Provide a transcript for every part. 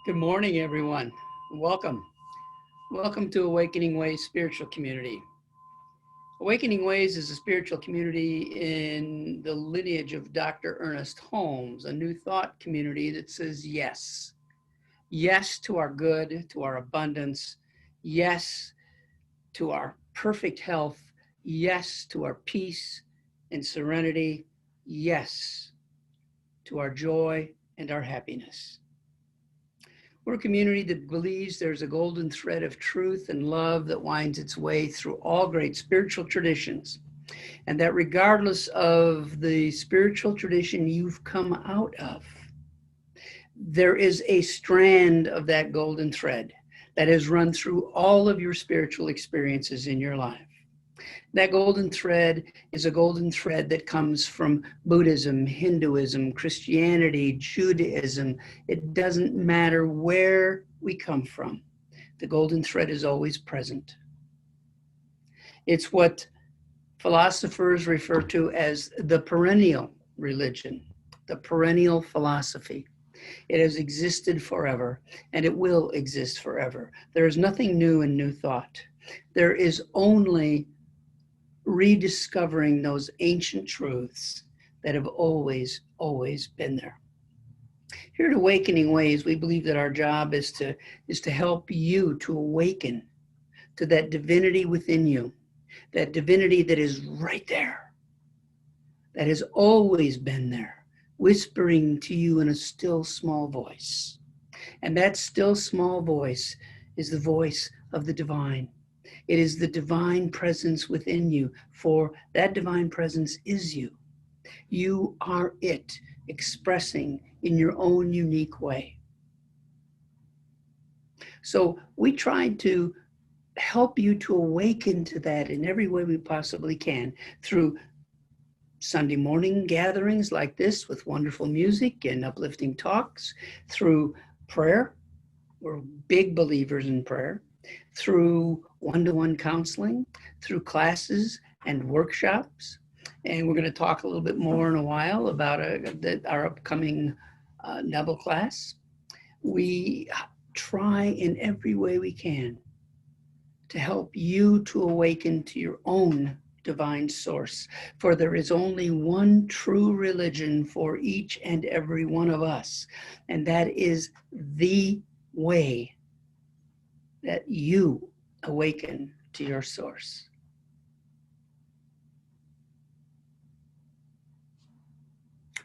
Good morning, everyone. Welcome. Welcome to Awakening Ways Spiritual Community. Awakening Ways is a spiritual community in the lineage of Dr. Ernest Holmes, a new thought community that says yes. Yes to our good, to our abundance. Yes to our perfect health. Yes to our peace and serenity. Yes to our joy and our happiness. We're a community that believes there's a golden thread of truth and love that winds its way through all great spiritual traditions, and that regardless of the spiritual tradition you've come out of, there is a strand of that golden thread that has run through all of your spiritual experiences in your life. That golden thread is a golden thread that comes from Buddhism, Hinduism, Christianity, Judaism. It doesn't matter where we come from. The golden thread is always present. It's what philosophers refer to as the perennial religion, the perennial philosophy. It has existed forever, and it will exist forever. There is nothing new in new thought. There is only rediscovering those ancient truths that have always been there. Here at Awakening Ways, we believe that our job is to help you to awaken to that divinity within you, that divinity that is right there, that has always been there, whispering to you in a still small voice. And that still small voice is the voice of the divine. It is the divine presence within you, for that divine presence is you. You are it, expressing in your own unique way. So we tried to help you to awaken to that in every way we possibly can through Sunday morning gatherings like this with wonderful music and uplifting talks, through prayer. We're big believers in prayer. Through one-to-one counseling, through classes and workshops. And we're going to talk a little bit more in a while about our upcoming Nebel class. We try in every way we can to help you to awaken to your own divine source. For there is only one true religion for each and every one of us, and that is the way that you awaken to your source.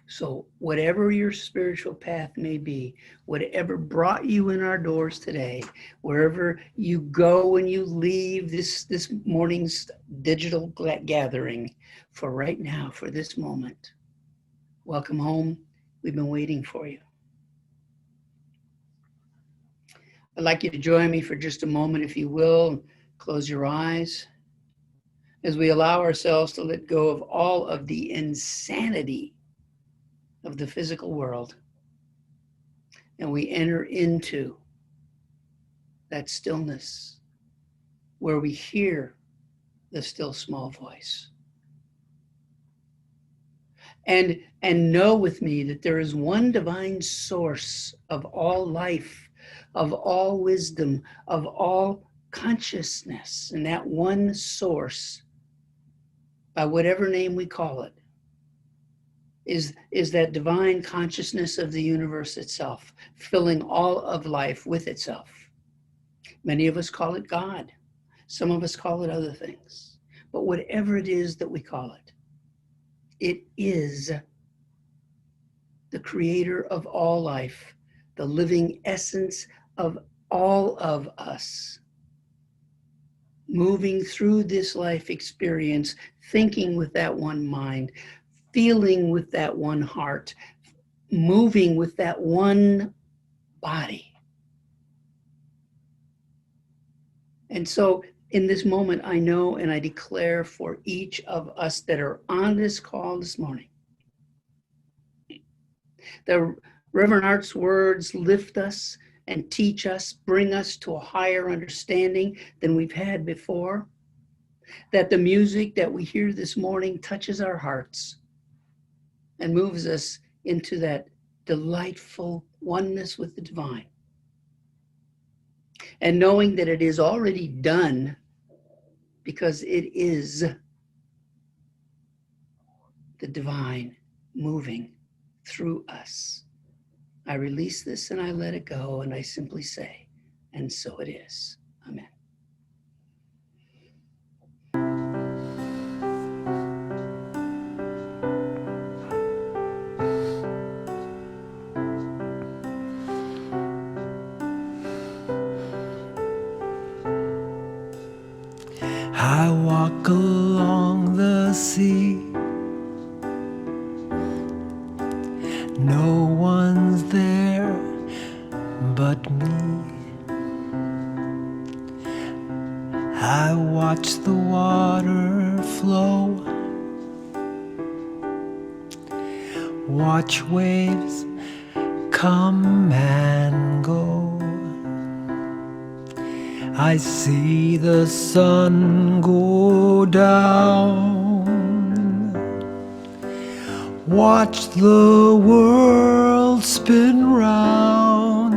So whatever your spiritual path may be, whatever brought you in our doors today, wherever you go when you leave this morning's digital gathering, for right now, for this moment, welcome home. We've been waiting for you. I'd like you to join me for just a moment, if you will. Close your eyes as we allow ourselves to let go of all of the insanity of the physical world, and we enter into that stillness where we hear the still small voice. And know with me that there is one divine source of all life, of all wisdom, of all consciousness. And that one source, by whatever name we call it, is that divine consciousness of the universe itself, filling all of life with itself. Many of us call it God. Some of us call it other things. But whatever it is that we call it, it is the creator of all life, the living essence of all of us, moving through this life experience, thinking with that one mind, feeling with that one heart, moving with that one body. And so in this moment, I know and I declare for each of us that are on this call this morning, the Reverend Art's words lift us and teach us, bring us to a higher understanding than we've had before. That the music that we hear this morning touches our hearts and moves us into that delightful oneness with the divine. And knowing that it is already done because it is the divine moving through us. I release this and I let it go, and I simply say, and so it is. Amen. I walk along the sea. No one's there but me. I watch the water flow, watch waves come and go. I see the sun go down, watch the world spin round.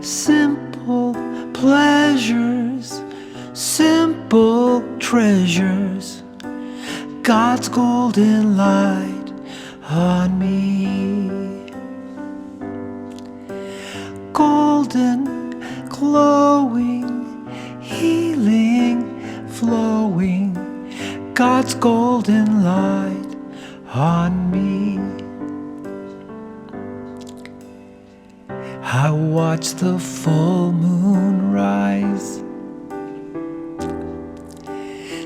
Simple pleasures, simple treasures, God's golden light on me. Golden, glowing, healing, flowing, God's golden light on me. I watch the full moon rise,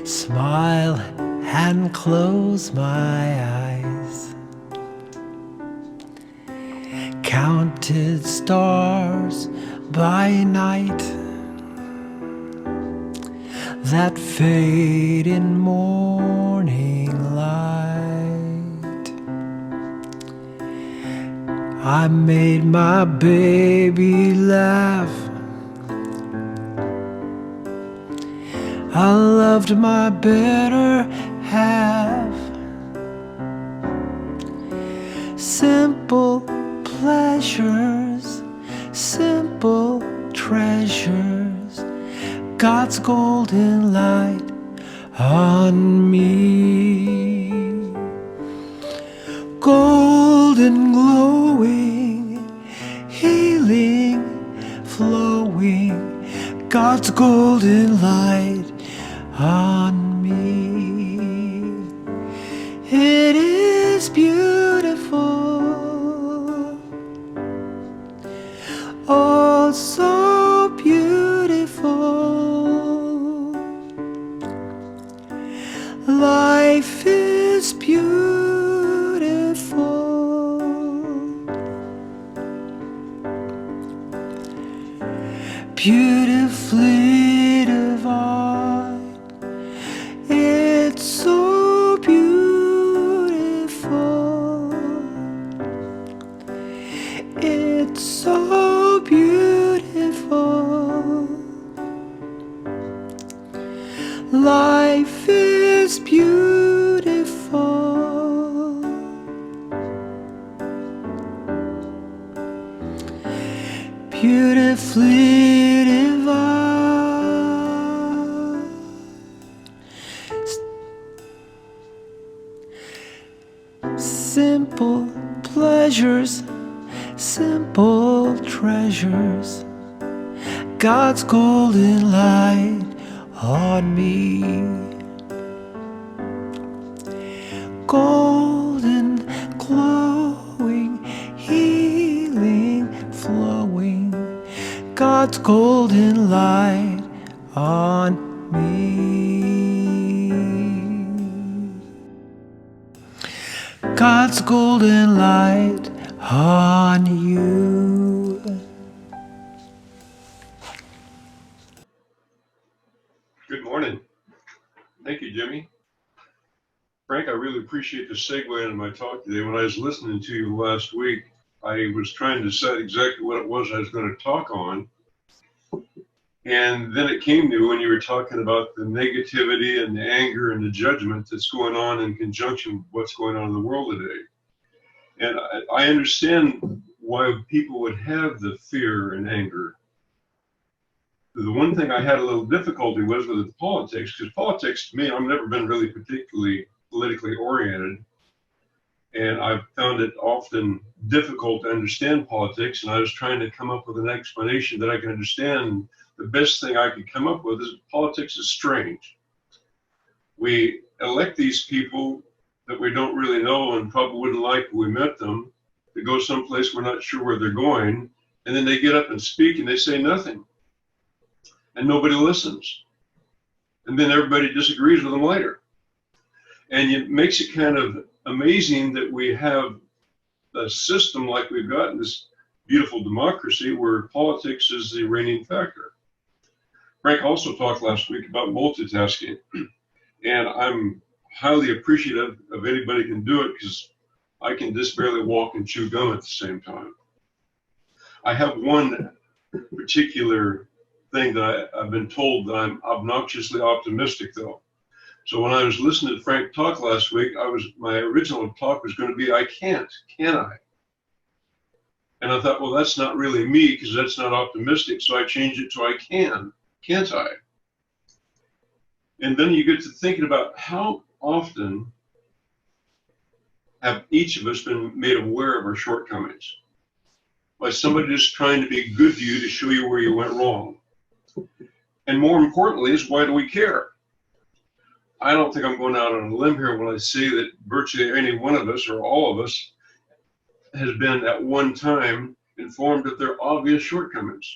smile and close my eyes. Counted stars by night that fade in morning light. I made my baby laugh, I loved my better half. Simple pleasures, simple treasures, God's golden light on me. Golden, glowing, healing, flowing, God's golden light on me. It is beautiful, oh so beautiful. Life is beautiful, beautifully divine. It's so beautiful, it's so beautiful. Life is beautiful, beautifully divine. Simple pleasures, simple treasures, God's golden light on me. Golden, glowing, healing, flowing, God's golden light on me. God's golden light on you. Good morning. Thank you, Jimmy. Frank, I really appreciate the segue into my talk today. When I was listening to you last week, I was trying to decide exactly what it was I was going to talk on. And then it came to when you were talking about the negativity and the anger and the judgment that's going on in conjunction with what's going on in the world today. And I understand why people would have the fear and anger. The one thing I had a little difficulty with the politics, because politics to me, I've never been really particularly politically oriented. And I've found it often difficult to understand politics. And I was trying to come up with an explanation that I can understand. The best thing I could come up with is politics is strange. We elect these people that we don't really know and probably wouldn't like when we met them to go someplace we're not sure where they're going. And then they get up and speak and they say nothing. And nobody listens. And then everybody disagrees with them later. And it makes it kind of amazing that we have a system like we've got in this beautiful democracy where politics is the reigning factor. Frank also talked last week about multitasking. And I'm highly appreciative of anybody who can do it, because I can just barely walk and chew gum at the same time. I have one particular thing that I've been told that I'm obnoxiously optimistic, though. So when I was listening to Frank talk last week, my original talk was going to be, I can't, can I? And I thought, well, that's not really me, because that's not optimistic. So I changed it to I can, can't I? And then you get to thinking about how often have each of us been made aware of our shortcomings by somebody just trying to be good to you to show you where you went wrong. And more importantly is, why do we care? I don't think I'm going out on a limb here when I say that virtually any one of us or all of us has been at one time informed of their obvious shortcomings.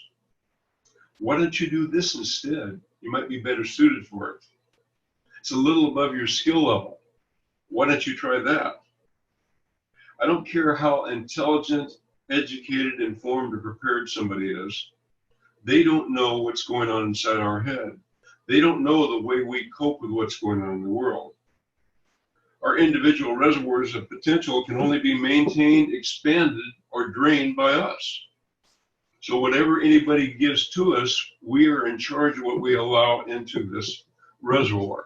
Why don't you do this instead? You might be better suited for it. It's a little above your skill level. Why don't you try that? I don't care how intelligent, educated, informed, or prepared somebody is. They don't know what's going on inside our head. They don't know the way we cope with what's going on in the world. Our individual reservoirs of potential can only be maintained, expanded, or drained by us. So whatever anybody gives to us, we are in charge of what we allow into this reservoir.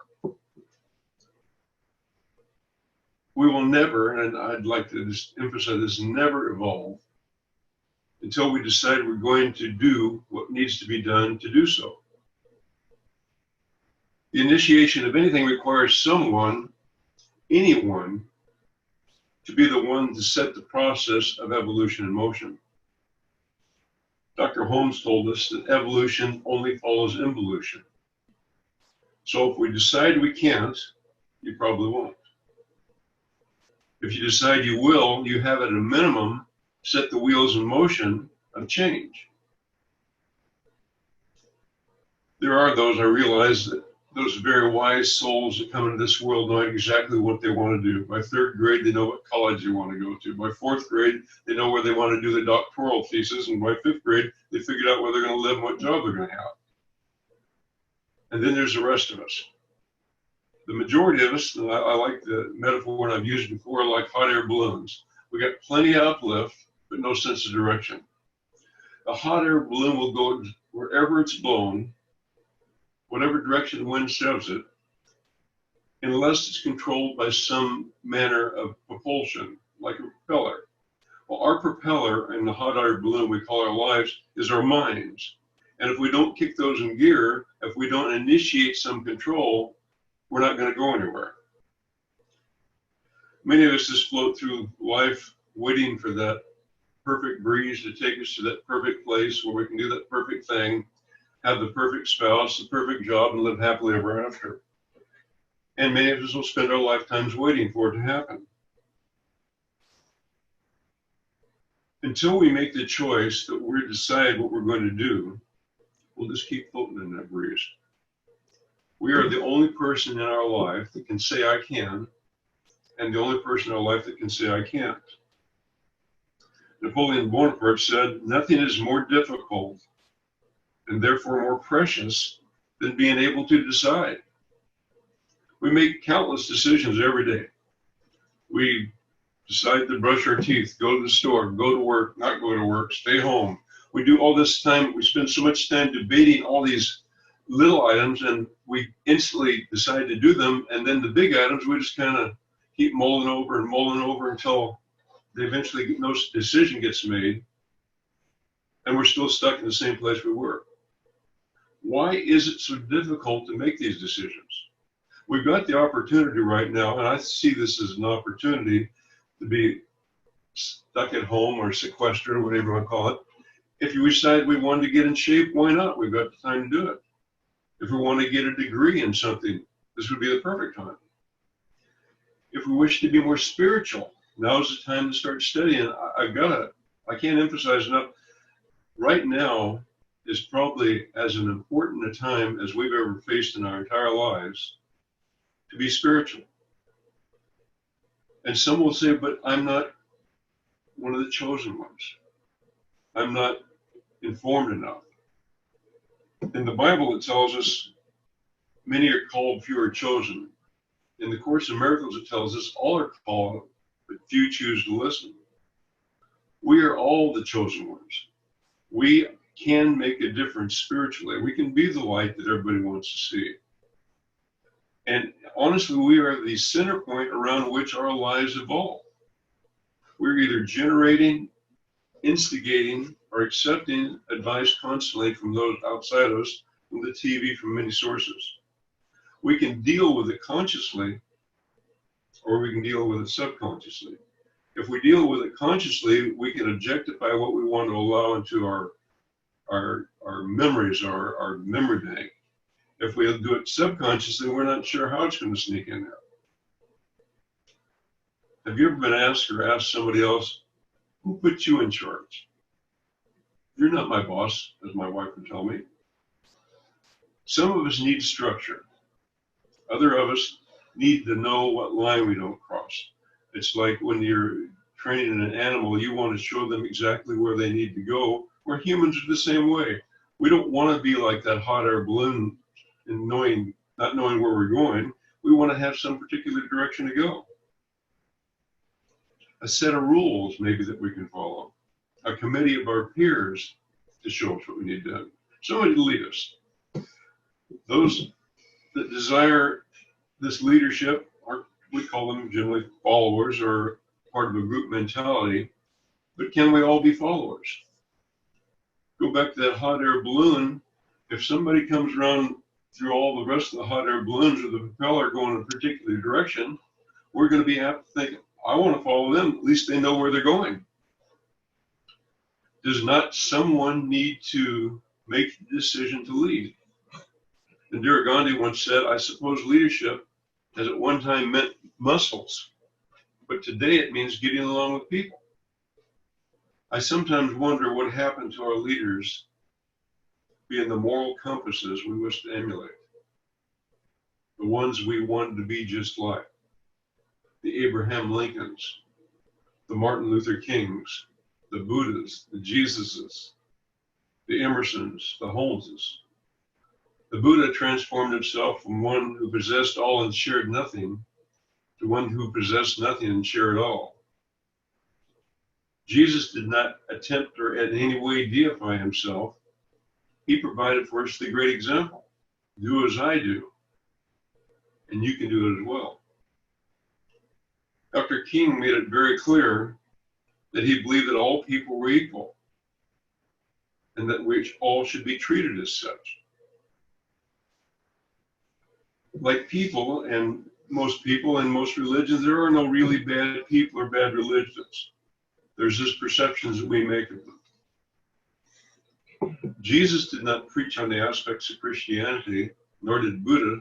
We will never, and I'd like to just emphasize this, never evolve until we decide we're going to do what needs to be done to do so. The initiation of anything requires someone, anyone, to be the one to set the process of evolution in motion. Dr. Holmes told us that evolution only follows involution. So if we decide we can't, you probably won't. If you decide you will, you have at a minimum set the wheels in motion of change. There are those, I realize, that those very wise souls that come into this world knowing exactly what they want to do. By third grade, they know what college they want to go to. By fourth grade, they know where they want to do the doctoral thesis. And by fifth grade, they figured out where they're going to live and what job they're going to have. And then there's the rest of us. The majority of us, and I like the metaphor and I've used it before, like hot air balloons. We got plenty of uplift, but no sense of direction. A hot air balloon will go wherever it's blown, whatever direction the wind shoves it, unless it's controlled by some manner of propulsion, like a propeller. Well, our propeller in the hot air balloon we call our lives is our minds. And if we don't kick those in gear, if we don't initiate some control, we're not going to go anywhere. Many of us just float through life waiting for that perfect breeze to take us to that perfect place where we can do that perfect thing, have the perfect spouse, the perfect job, and live happily ever after. And many of us will spend our lifetimes waiting for it to happen. Until we make the choice that we decide what we're going to do, we'll just keep floating in that breeze. We are the only person in our life that can say I can, and the only person in our life that can say I can't. Napoleon Bonaparte said, nothing is more difficult and therefore more precious than being able to decide. We make countless decisions every day. We decide to brush our teeth, go to the store, go to work, not go to work, stay home. We do all this time, we spend so much time debating all these little items, and we instantly decide to do them, and then the big items we just kind of keep mulling over until eventually no decision gets made, and we're still stuck in the same place we were. Why is it so difficult to make these decisions? We've got the opportunity right now, and I see this as an opportunity to be stuck at home or sequestered or whatever you want to call it. If you decide we wanted to get in shape, why not? We've got the time to do it. If we want to get a degree in something, this would be the perfect time. If we wish to be more spiritual, now's the time to start studying. I can't emphasize enough, right now is probably as an important a time as we've ever faced in our entire lives to be spiritual. And some will say, but I'm not one of the chosen ones. I'm not informed enough. In the Bible, it tells us many are called, few are chosen. In the Course in Miracles, it tells us all are called, but few choose to listen. We are all the chosen ones. We can make a difference spiritually. We can be the light that everybody wants to see. And honestly, we are the center point around which our lives evolve. We're either generating, instigating, or accepting advice constantly from those outside us, from the TV, from many sources. We can deal with it consciously, or we can deal with it subconsciously. If we deal with it consciously, we can objectify what we want to allow into our memories, our memory bank. If we do it subconsciously, we're not sure how it's going to sneak in there. Have you ever been asked or asked somebody else, who put you in charge? You're not my boss, as my wife would tell me. Some of us need structure. Other of us need to know what line we don't cross. It's like when you're training an animal, you want to show them exactly where they need to go. We're humans are the same way. We don't want to be like that hot air balloon and not knowing where we're going. We want to have some particular direction to go. A set of rules maybe that we can follow. A committee of our peers to show us what we need done. Somebody to lead us. Those that desire this leadership, or we call them generally followers or part of a group mentality, but can we all be followers? Go back to that hot air balloon. If somebody comes around through all the rest of the hot air balloons with the propeller going in a particular direction, we're going to be apt to think, I want to follow them. At least they know where they're going. Does not someone need to make the decision to lead? Indira Gandhi once said, I suppose leadership has at one time meant muscles, but today it means getting along with people. I sometimes wonder what happened to our leaders being the moral compasses we wish to emulate, the ones we wanted to be just like, the Abraham Lincolns, the Martin Luther Kings, the Buddhas, the Jesuses, the Emersons, the Holmeses. The Buddha transformed himself from one who possessed all and shared nothing to one who possessed nothing and shared all. Jesus did not attempt or in any way deify himself. He provided for us the great example. Do as I do, and you can do it as well. Dr. King made it very clear that he believed that all people were equal and that we all should be treated as such. Like people and most religions, there are no really bad people or bad religions. There's just perceptions that we make of them. Jesus did not preach on the aspects of Christianity, nor did Buddha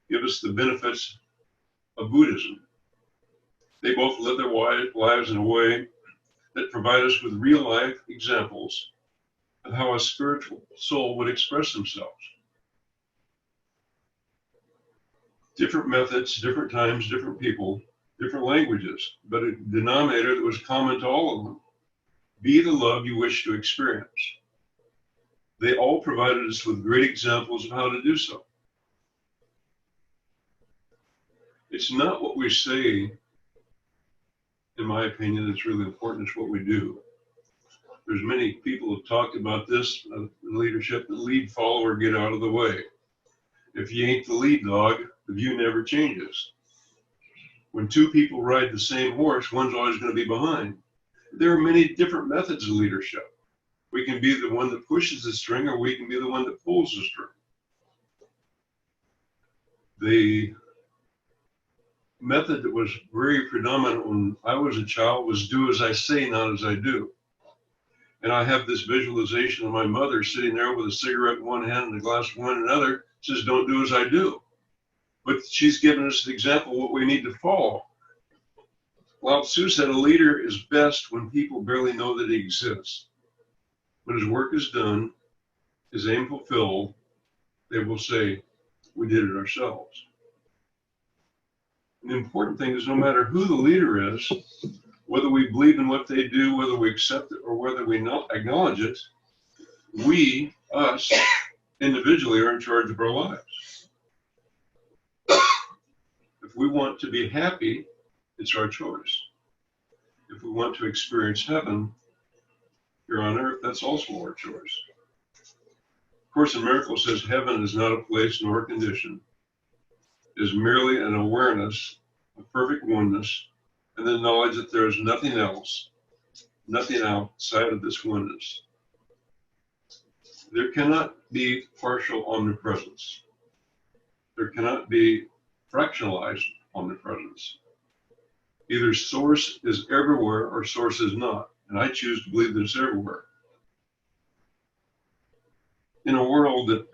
give us the benefits of Buddhism. They both live their lives in a way that provide us with real life examples of how a spiritual soul would express themselves. Different methods, different times, different people, different languages, but a denominator that was common to all of them. Be the love you wish to experience. They all provided us with great examples of how to do so. It's not what we say, in my opinion, that's really important. It's what we do. There's many people who have talked about this in leadership, the lead follower, get out of the way. If you ain't the lead dog, the view never changes. When two people ride the same horse, one's always going to be behind. There are many different methods of leadership. We can be the one that pushes the string, or we can be the one that pulls the string. The method that was very predominant when I was a child was do as I say, not as I do. And I have this visualization of my mother sitting there with a cigarette in one hand and a glass of wine in another, says, don't do as I do. But she's given us an example of what we need to follow. Lao Tzu said a leader is best when people barely know that he exists. When his work is done, his aim fulfilled, they will say, we did it ourselves. The important thing is no matter who the leader is, whether we believe in what they do, whether we accept it, or whether we not acknowledge it, we, us, individually are in charge of our lives. If we want to be happy, it's our choice. If we want to experience heaven here on earth, that's also our choice. Course in Miracles says heaven is not a place nor a condition. It is merely an awareness of perfect oneness and the knowledge that there is nothing else, nothing outside of this oneness. There cannot be partial omnipresence. There cannot be fractionalized omnipresence. Either source is everywhere or source is not, and I choose to believe that it's everywhere. In a world that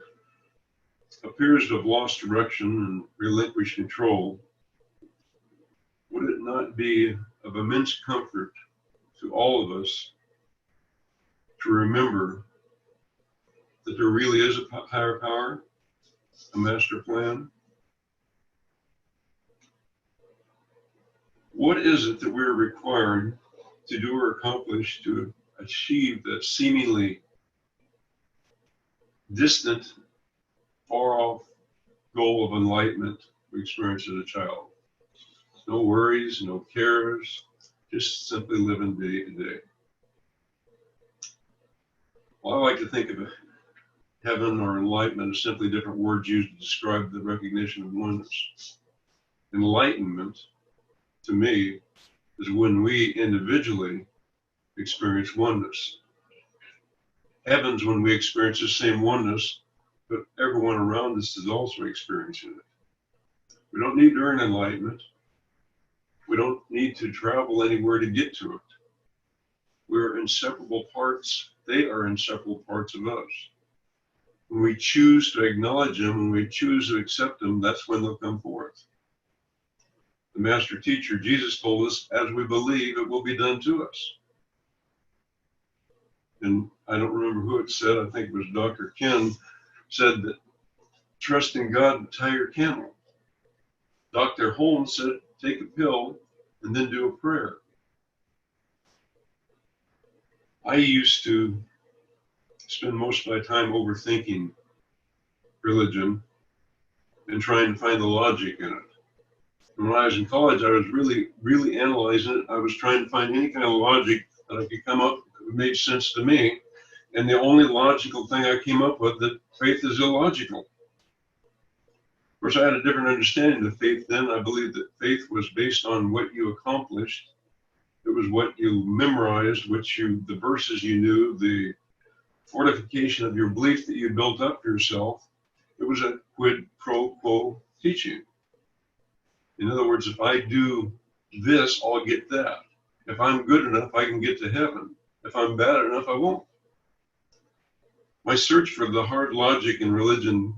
appears to have lost direction and relinquished control, would it not be of immense comfort to all of us to remember that there really is a higher power, a master plan? What is it that we're required to do or accomplish to achieve that seemingly distant, far-off goal of enlightenment we experienced as a child? No worries, no cares, just simply living day to day. Well, I like to think of heaven or enlightenment as simply different words used to describe the recognition of oneness. Enlightenment, to me, is when we individually experience oneness. Heaven's when we experience the same oneness, but everyone around us is also experiencing it. We don't need to earn enlightenment. We don't need to travel anywhere to get to it. We're inseparable parts. They are inseparable parts of us. When we choose to acknowledge them, when we choose to accept them, that's when they'll come forth. The master teacher, Jesus, told us, as we believe, it will be done to us. And I don't remember who it said, I think it was Dr. Ken, said that trust in God and tie your camel. Dr. Holmes said, take a pill and then do a prayer. I used to spend most of my time overthinking religion and trying to find the logic in it. And when I was in college, I was really analyzing it. I was trying to find any kind of logic that I could come up that made sense to me. And the only logical thing I came up with, that faith is illogical. Of course, I had a different understanding of faith then. I believed that faith was based on what you accomplished. It was what you memorized, the verses you knew, the fortification of your belief that you built up yourself. It was a quid pro quo teaching. In other words, if I do this, I'll get that. If I'm good enough, I can get to heaven. If I'm bad enough, I won't. My search for the hard logic in religion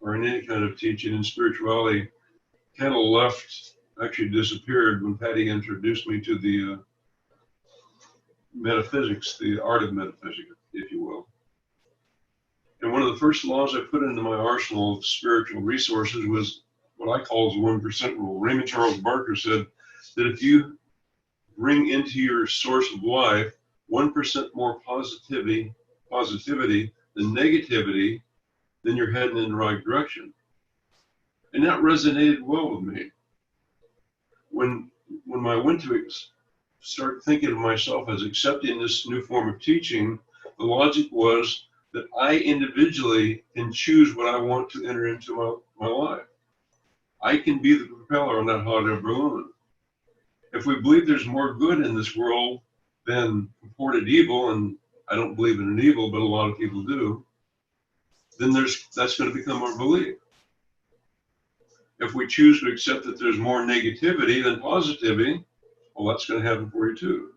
or in any kind of teaching in spirituality kind of actually disappeared when Patty introduced me to the metaphysics, the art of metaphysics, if you will. And one of the first laws I put into my arsenal of spiritual resources was what I call the 1% rule. Raymond Charles Barker said that if you bring into your source of life 1% more positivity than negativity, then you're heading in the right direction. And that resonated well with me. When I went to start thinking of myself as accepting this new form of teaching, the logic was that I individually can choose what I want to enter into my life. I can be the propeller on that hot air balloon. If we believe there's more good in this world than purported evil, and I don't believe in an evil, but a lot of people do, then that's going to become our belief. If we choose to accept that there's more negativity than positivity, well, that's going to happen for you too.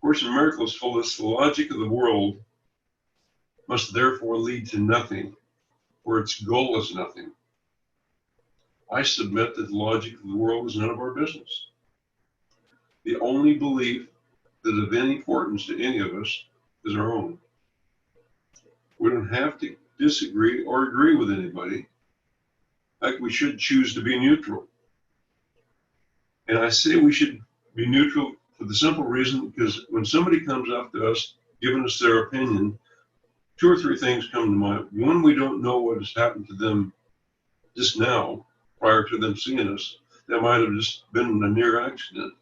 Course in Miracles told us the logic of the world must therefore lead to nothing, for its goal is nothing. I submit that the logic of the world is none of our business. The only belief that is of any importance to any of us is our own. We don't have to disagree or agree with anybody. In fact, we should choose to be neutral. And I say we should be neutral for the simple reason because when somebody comes up to us, giving us their opinion, two or three things come to mind. One, we don't know what has happened to them just now, prior to them seeing us. That might have just been a near accident.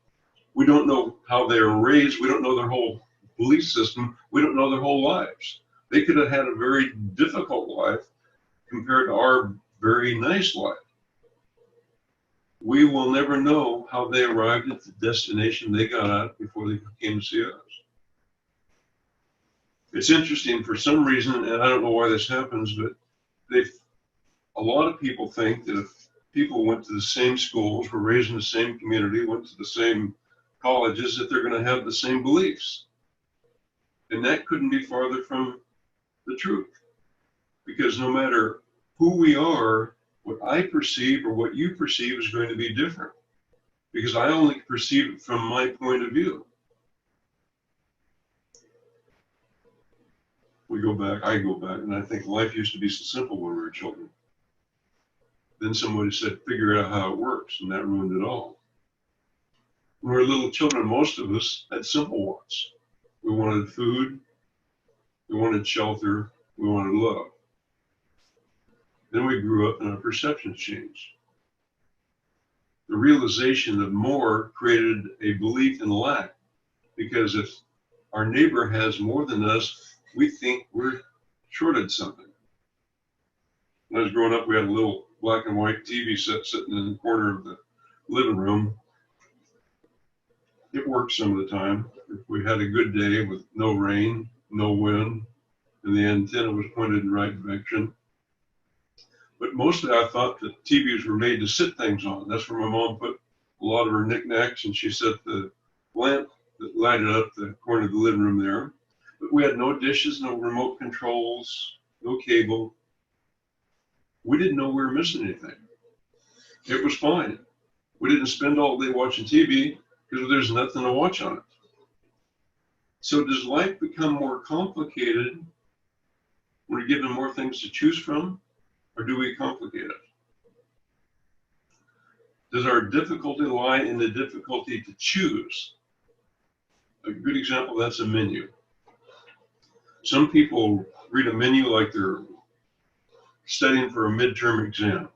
We don't know how they are raised. We don't know their whole belief system. We don't know their whole lives. They could have had a very difficult life compared to our very nice life. We will never know how they arrived at the destination they got at before they came to see us. It's interesting for some reason, and I don't know why this happens, but a lot of people think that if people went to the same schools, were raised in the same community, went to the same colleges, that they're going to have the same beliefs. And that couldn't be farther from the truth. Because no matter who we are, what I perceive or what you perceive is going to be different. Because I only perceive it from my point of view. I go back, and I think life used to be so simple when we were children. Then somebody said, figure out how it works, and that ruined it all. When we were little children, most of us had simple wants. We wanted food, we wanted shelter, we wanted love. Then we grew up and our perceptions changed. The realization of more created a belief in lack, because if our neighbor has more than us, we think we're shorted something. When I was growing up, we had a little black and white TV set sitting in the corner of the living room. It worked some of the time. If we had a good day with no rain, no wind, and the antenna was pointed in the right direction. But mostly I thought that TVs were made to sit things on. That's where my mom put a lot of her knickknacks, and she set the lamp that lighted up the corner of the living room there. But we had no dishes, no remote controls, no cable. We didn't know we were missing anything. It was fine. We didn't spend all day watching TV because there's nothing to watch on it. So does life become more complicated when we're given more things to choose from, or do we complicate it? Does our difficulty lie in the difficulty to choose? A good example, that's a menu. Some people read a menu like they're studying for a midterm exam.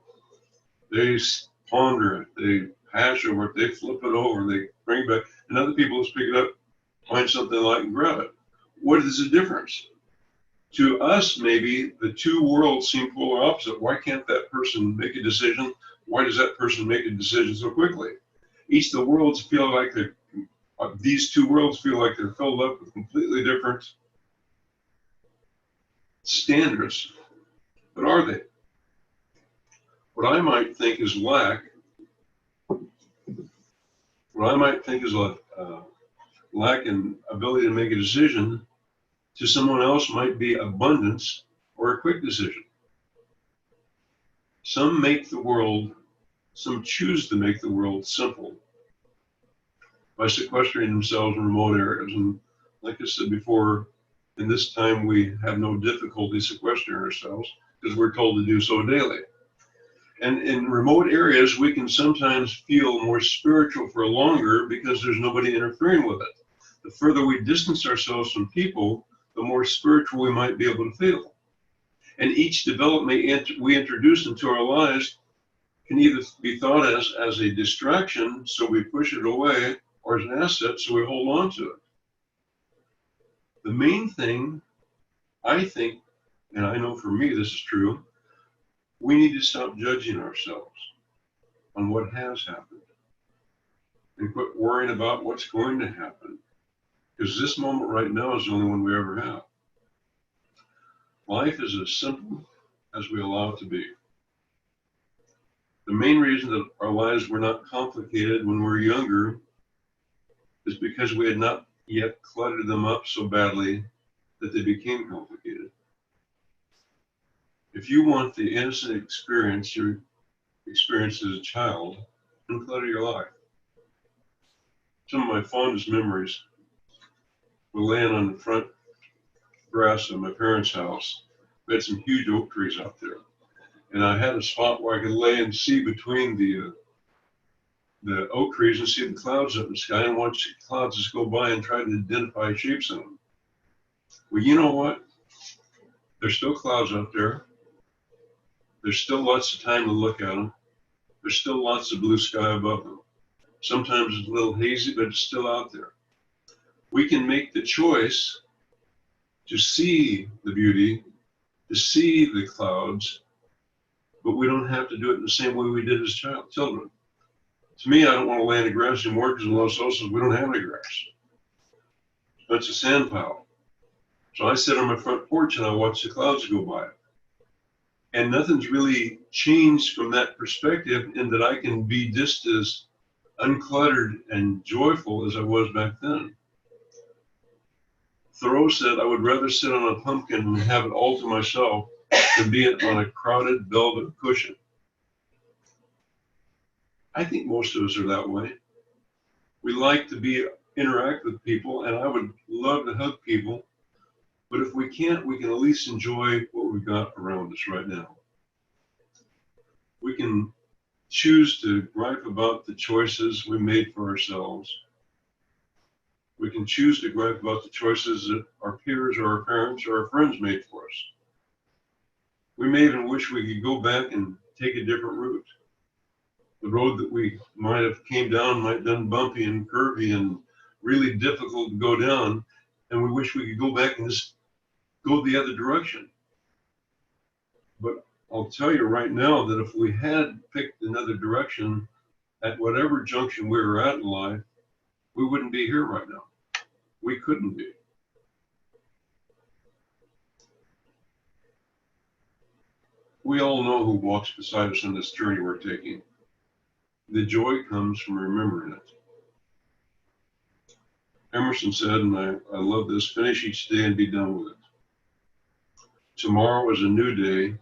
They ponder it, they hash over it, they flip it over, they bring it back, and other people just pick it up, find something they like and grab it. What is the difference? To us, maybe the two worlds seem polar opposite. Why can't that person make a decision? Why does that person make a decision so quickly? Each of the worlds feel like these two worlds feel like they're filled up with completely different standards. But are they? What I might think is lack, lack in ability to make a decision, to someone else might be abundance or a quick decision. Some choose to make the world simple by sequestering themselves in remote areas. And like I said before, in this time we have no difficulty sequestering ourselves because we're told to do so daily. And in remote areas, we can sometimes feel more spiritual for longer because there's nobody interfering with it. The further we distance ourselves from people, the more spiritual we might be able to feel. And each development we introduce into our lives can either be thought as a distraction, so we push it away, or as an asset, so we hold on to it. The main thing, I think, and I know for me this is true, We need to stop judging ourselves on what has happened and quit worrying about what's going to happen, because this moment right now is the only one we ever have. Life is as simple as we allow it to be. The main reason that our lives were not complicated when we were younger is because we had not yet cluttered them up so badly that they became complicated. If you want the innocent experience you experienced as a child, unclutter your life. Some of my fondest memories were laying on the front grass of my parents' house. We had some huge oak trees out there, and I had a spot where I could lay and see between the oak trees and see the clouds up in the sky and watch the clouds just go by and try to identify shapes in them. Well, you know what? There's still clouds up there. There's still lots of time to look at them. There's still lots of blue sky above them. Sometimes it's a little hazy, but it's still out there. We can make the choice to see the beauty, to see the clouds, but we don't have to do it in the same way we did as children. To me, I don't want to lay in the grass anymore because in Los Osos, we don't have any grass. It's a sand pile. So I sit on my front porch and I watch the clouds go by. And nothing's really changed from that perspective, in that I can be just as uncluttered and joyful as I was back then. Thoreau said, I would rather sit on a pumpkin and have it all to myself than be on a crowded velvet cushion. I think most of us are that way. We like to interact with people, and I would love to hug people. But if we can't, we can at least enjoy what we've got around us right now. We can choose to gripe about the choices we made for ourselves. We can choose to gripe about the choices that our peers or our parents or our friends made for us. We may even wish we could go back and take a different route. The road that we might have came down might have been bumpy and curvy and really difficult to go down, and we wish we could go back and just go the other direction. But I'll tell you right now that if we had picked another direction at whatever junction we were at in life, we wouldn't be here right now. We couldn't be. We all know who walks beside us on this journey we're taking. The joy comes from remembering it. Emerson said, and I love this, finish each day and be done with it. Tomorrow is a new day.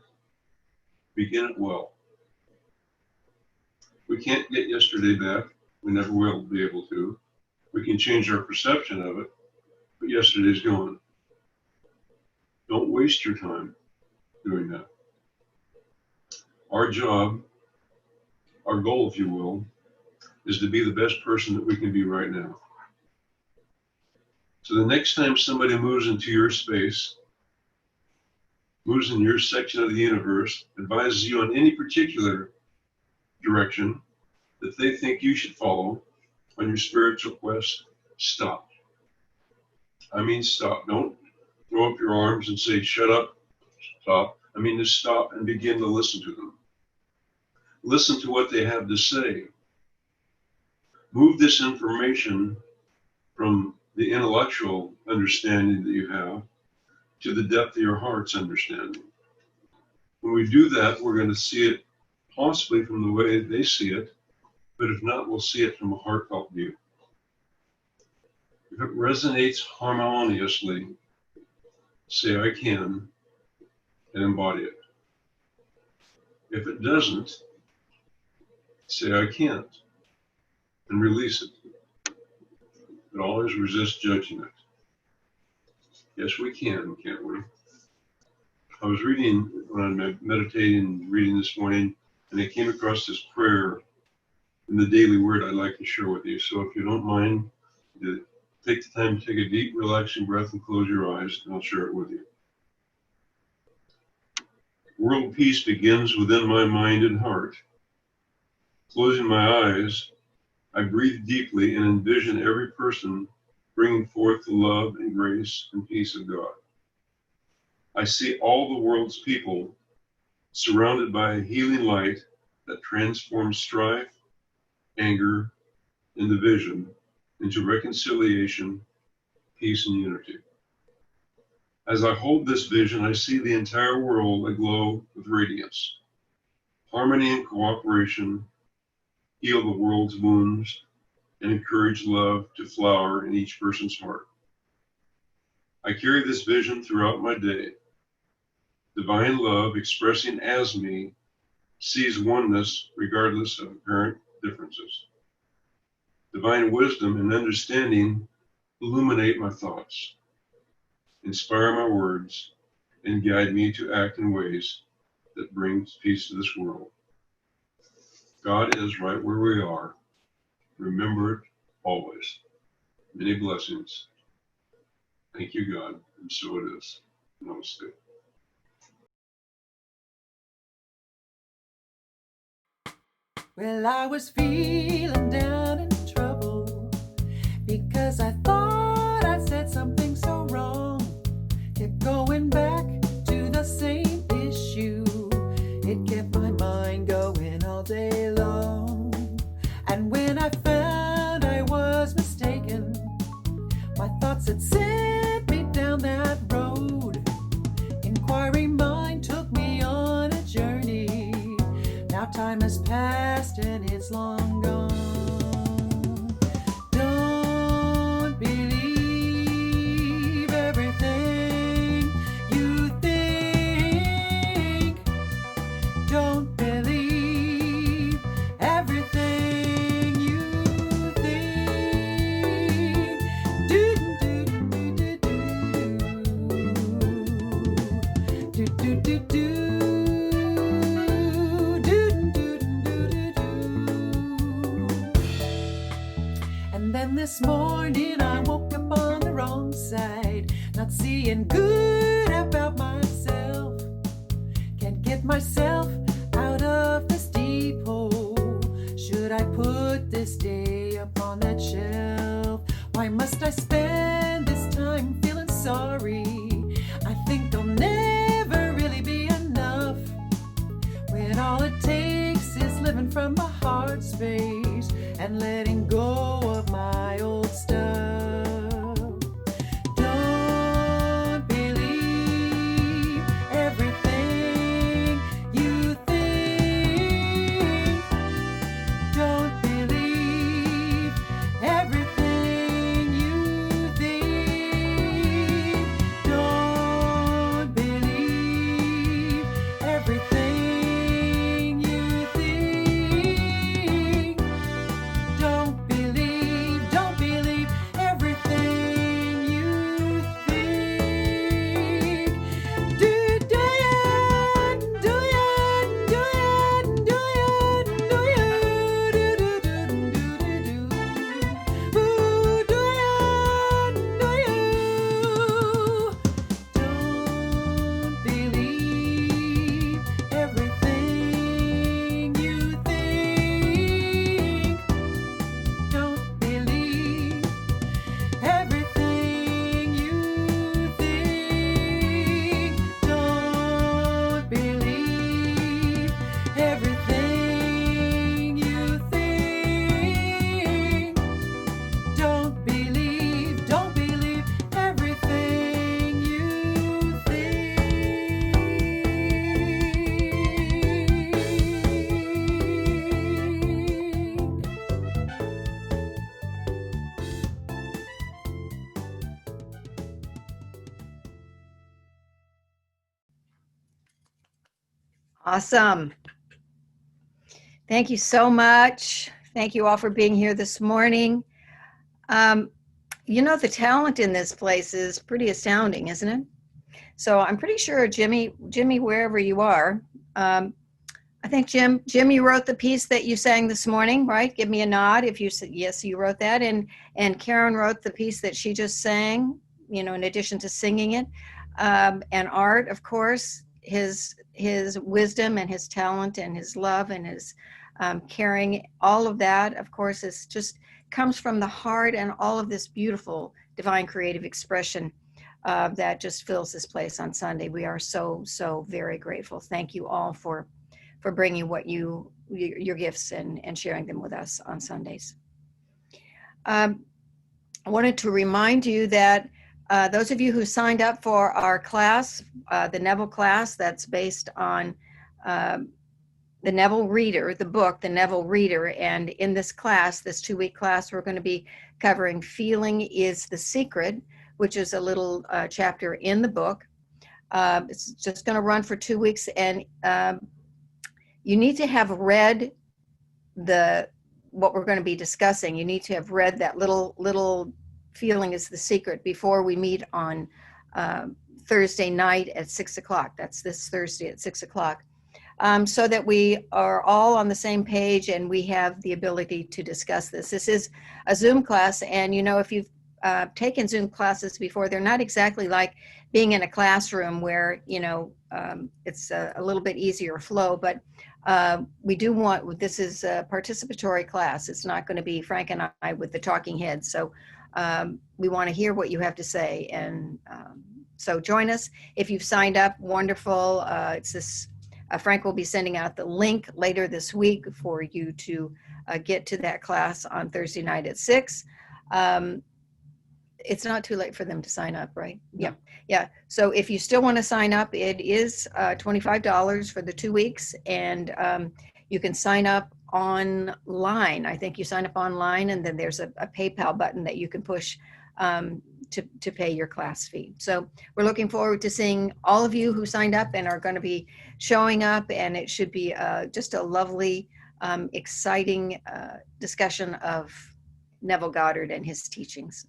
Begin it well. We can't get yesterday back. We never will be able to. We can change our perception of it, but yesterday's gone. Don't waste your time doing that. Our job, our goal, if you will, is to be the best person that we can be right now. So the next time somebody moves into your space, moves in your section of the universe, advises you on any particular direction that they think you should follow on your spiritual quest, stop. I mean, stop. Don't throw up your arms and say, shut up, stop. I mean, just stop and begin to listen to them. Listen to what they have to say. Move this information from the intellectual understanding that you have to the depth of your heart's understanding. When we do that, we're going to see it possibly from the way they see it, but if not, we'll see it from a heartfelt view. If it resonates harmoniously, say, I can, and embody it. If it doesn't, say, I can't, and release it. But always resist judging it. Yes, we can, can't we? I was reading, when I'm meditating, reading this morning, and I came across this prayer in the Daily Word I'd like to share with you. So if you don't mind, take the time to take a deep, relaxing breath and close your eyes, and I'll share it with you. World peace begins within my mind and heart. Closing my eyes, I breathe deeply and envision every person bringing forth the love and grace and peace of God. I see all the world's people surrounded by a healing light that transforms strife, anger, and division into reconciliation, peace, and unity. As I hold this vision, I see the entire world aglow with radiance. Harmony and cooperation heal the world's wounds and encourage love to flower in each person's heart. I carry this vision throughout my day. Divine love, expressing as me, sees oneness regardless of apparent differences. Divine wisdom and understanding illuminate my thoughts, inspire my words, and guide me to act in ways that bring peace to this world. God is right where we are. Remember it always. Many blessings. Thank you, God, and so it is. Namaste. Well, I was feeling down in trouble because I thought I said something so wrong. Kept going back to the same issue. It kept my mind going all day long. And when I found I was mistaken, my thoughts had sent me down that road. Inquiry mind took me on a journey. Now time has passed and it's long gone. Don't believe everything you think. Don't believe everything you think. Do do do do do do do do. And then this morning I woke up on the wrong side, not seeing good about myself. Can't get myself out of this deep hole. Should I put this day up on that shelf? Why must I spend this time feeling sorry? I think there'll never really be enough when all it takes is living from my heart space and letting go of my old stuff. Don't believe everything you think. Don't believe everything you think. Don't believe everything you think. Don't believe everything you think. Do ya, do ya, do ya, do ya, do ya, do do do do do. Ooh, do ya, do ya. Don't believe everything you think. Don't believe everything you think. Don't believe everything you think. Don't believe everything you think. Awesome. Thank you so much. Thank you all for being here this morning. You know, the talent in this place is pretty astounding, isn't it? So I'm pretty sure Jimmy, wherever you are, I think Jim, you wrote the piece that you sang this morning, right? Give me a nod if you said yes, you wrote that. And Karen wrote the piece that she just sang, you know, in addition to singing it. And Art, of course, his wisdom and his talent and his love and his caring, all of that, of course, is just comes from the heart and all of this beautiful divine creative expression that just fills this place on Sunday. We are so, so very grateful. Thank you all for bringing your gifts and sharing them with us on Sundays. I wanted to remind you that those of you who signed up for our class, the Neville class, that's based on the Neville Reader, the book, the Neville Reader. And in this class, this 2-week class, we're going to be covering Feeling is the Secret, which is a little chapter in the book. It's just going to run for 2 weeks, and you need to have read what we're going to be discussing. You need to have read that little Feeling is the Secret before we meet on Thursday night at 6 o'clock. That's this Thursday at 6 o'clock. So that we are all on the same page and we have the ability to discuss this. This is a Zoom class, and if you've taken Zoom classes before, they're not exactly like being in a classroom where it's a little bit easier flow, but this is a participatory class. It's not going to be Frank and I with the talking heads. So we want to hear what you have to say, and so join us. If you've signed up, wonderful. Frank will be sending out the link later this week for you to get to that class on Thursday night at 6. It's not too late for them to sign up, right? Yeah. So if you still want to sign up, it is $25 for the 2 weeks, and you can sign up online. I think you sign up online, and then there's a PayPal button that you can push to pay your class fee. So we're looking forward to seeing all of you who signed up and are going to be showing up, and it should be just a lovely, exciting discussion of Neville Goddard and his teachings.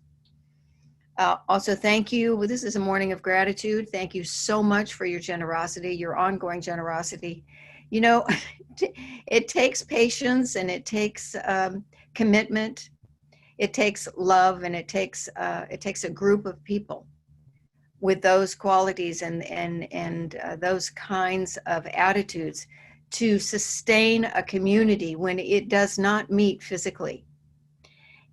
Also, thank you. This is a morning of gratitude. Thank you so much for your generosity, your ongoing generosity. It takes patience, and it takes commitment. It takes love, and it takes a group of people with those qualities and those kinds of attitudes to sustain a community when it does not meet physically.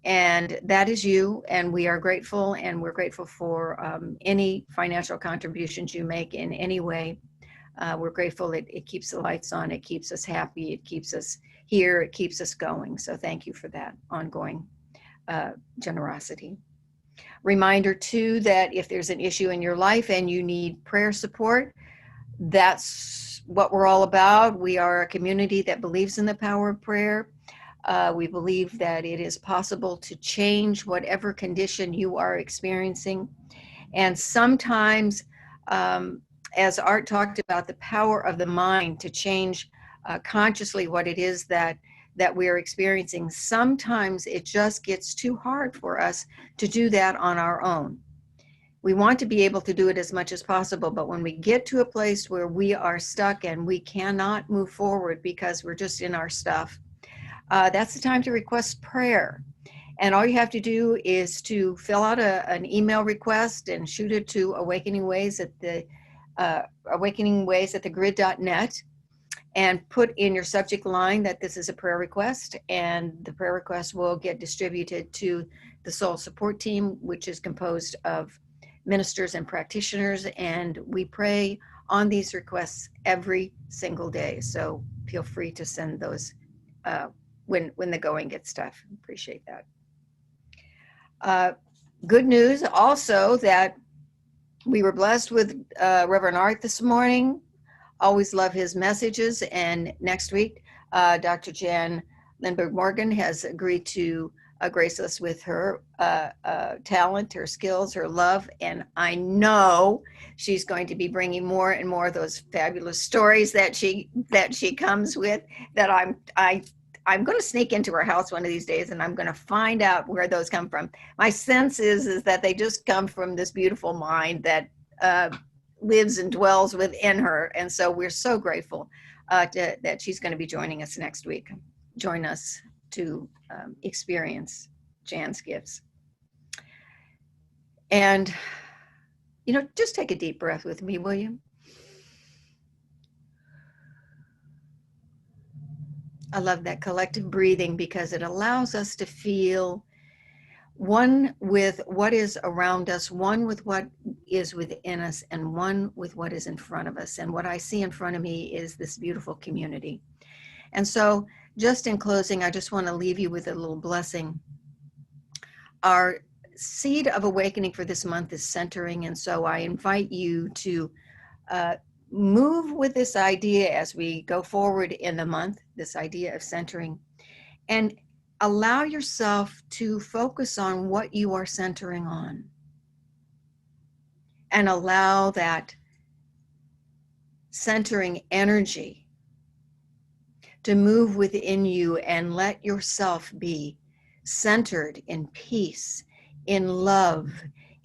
And that is you, and we are grateful, and we're grateful for any financial contributions you make in any way. We're grateful it keeps the lights on, it keeps us happy, it keeps us here, it keeps us going. So thank you for that ongoing generosity. Reminder too, that if there's an issue in your life and you need prayer support, that's what we're all about. We are a community that believes in the power of prayer. We believe that it is possible to change whatever condition you are experiencing. And sometimes, as Art talked about, the power of the mind to change consciously what it is that we're experiencing, sometimes it just gets too hard for us to do that on our own. We want to be able to do it as much as possible, but when we get to a place where we are stuck and we cannot move forward because we're just in our stuff, that's the time to request prayer. And all you have to do is to fill out an email request and shoot it to awakeningways at thegrid.net, and put in your subject line that this is a prayer request, and the prayer request will get distributed to the Soul Support Team, which is composed of ministers and practitioners, and we pray on these requests every single day. So feel free to send those when the going gets tough. Appreciate that. Good news also that we were blessed with Reverend Art this morning. Always love his messages. And next week, Dr. Jan Lindbergh Morgan has agreed to grace us with her talent, her skills, her love. And I know she's going to be bringing more and more of those fabulous stories that she comes with, that I'm going to sneak into her house one of these days, and I'm going to find out where those come from. My sense is that they just come from this beautiful mind that lives and dwells within her. And so we're so grateful that she's going to be joining us next week. Join us to experience Jan's gifts. And, just take a deep breath with me, will you? I love that collective breathing because it allows us to feel one with what is around us, one with what is within us and one with what is in front of us. And what I see in front of me is this beautiful community. And so just in closing, I just want to leave you with a little blessing. Our seed of awakening for this month is centering. And so I invite you to move with this idea as we go forward in the month, this idea of centering, and allow yourself to focus on what you are centering on. And allow that centering energy to move within you and let yourself be centered in peace, in love,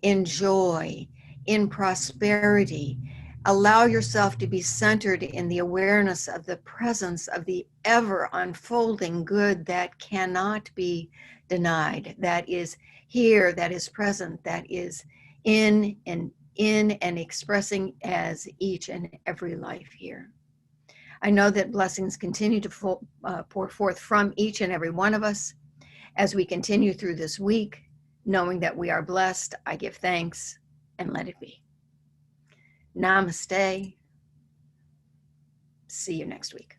in joy, in prosperity. Allow yourself to be centered in the awareness of the presence of the ever unfolding good that cannot be denied, that is here, that is present, that is in and expressing as each and every life here. I know that blessings continue to pour forth from each and every one of us as we continue through this week, knowing that we are blessed. I give thanks and let it be. Namaste. See you next week.